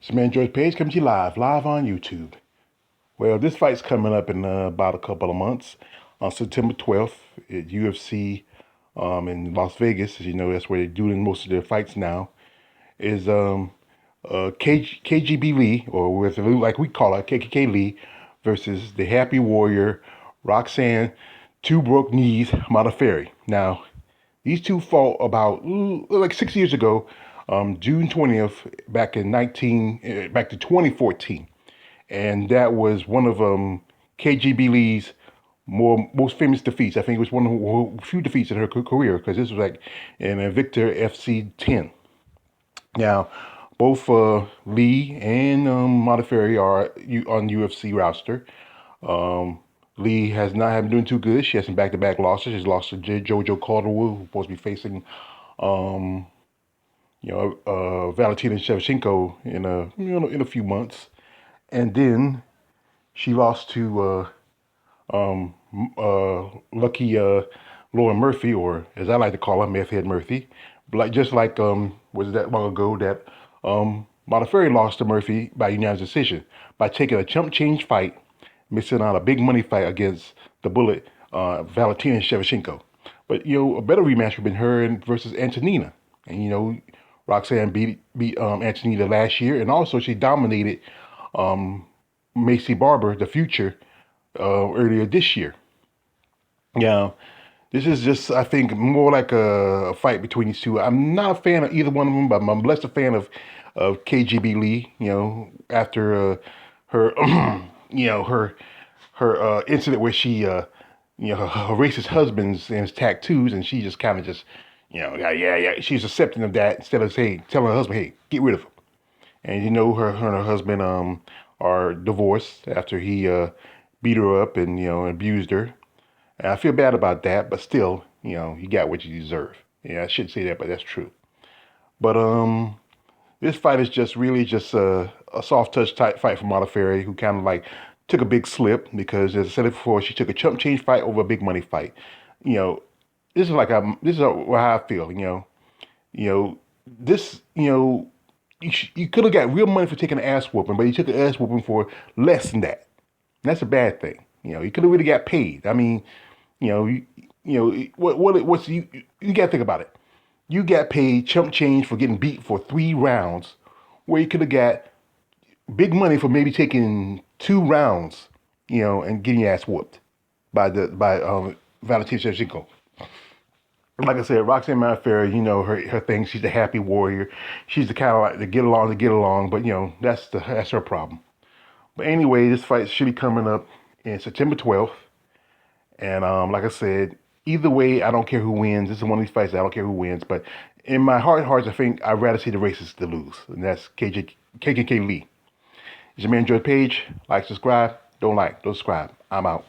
It's man George Page coming to you live on YouTube. Well, this fight's coming up in about a couple of months on September 12th at UFC in Las Vegas. As you know, that's where they're doing most of their fights now. Is KGB Lee, or with like we call it KKK Lee, versus the Happy Warrior Roxanne Two Broke Knees Modaferri. Now, these two fought about like 6 years ago, June 20th, back to 2014, and that was one of KGB Lee's most famous defeats. I think it was one of the few defeats in her career because this was like in a Victor FC 10. Now, both Lee and Modafferi are on UFC roster. Lee has not been doing too good. She has some back-to-back losses. She's lost to JoJo Calderwood, who's supposed to be facing, Valentina Shevchenko in a few months, and then she lost to Lucky Lauren Murphy, or as I like to call her, Meth Head Murphy. Just like was that long ago that Modafferi lost to Murphy by unanimous decision by taking a chump change fight, missing out a big money fight against the Bullet, Valentina Shevchenko. But a better rematch would have been her versus Antonina, and Roxanne beat Antonina last year, and also she dominated Macy Barber, the Future, earlier this year. Now, this is just, I think, more like a fight between these two. I'm not a fan of either one of them, but I'm less a fan of KGB Lee. After her, her incident where she, her racist husband's and his tattoos, and she just kind of just, yeah, she's accepting of that instead of telling her husband, hey, get rid of him. And her and her husband are divorced after he beat her up and abused her. And I feel bad about that, but still, you got what you deserve. Yeah, I shouldn't say that, but that's true. But this fight is just really just a soft touch type fight for Modafferi, who kind of like took a big slip because, as I said it before, she took a chump change fight over a big money fight. This is how I feel. This you could have got real money for taking an ass whooping, but you took an ass whooping for less than that. That's a bad thing. You could have really got paid. I mean, what's you got to think about it. You got paid chump change for getting beat for 3 rounds, where you could have got big money for maybe taking 2 rounds, and getting your ass whooped by Valentina Shevchenko. Like I said, Roxanne Modafferi, her thing. She's the happy warrior. She's the kind of like to get along. But that's her problem. But anyway, this fight should be coming up in September 12th. And like I said, either way, I don't care who wins. This is one of these fights I don't care who wins. But in my heart of hearts, I think I'd rather see the racists to lose. And that's KKK Lee. It's your man, George Page. Like, subscribe. Don't subscribe. I'm out.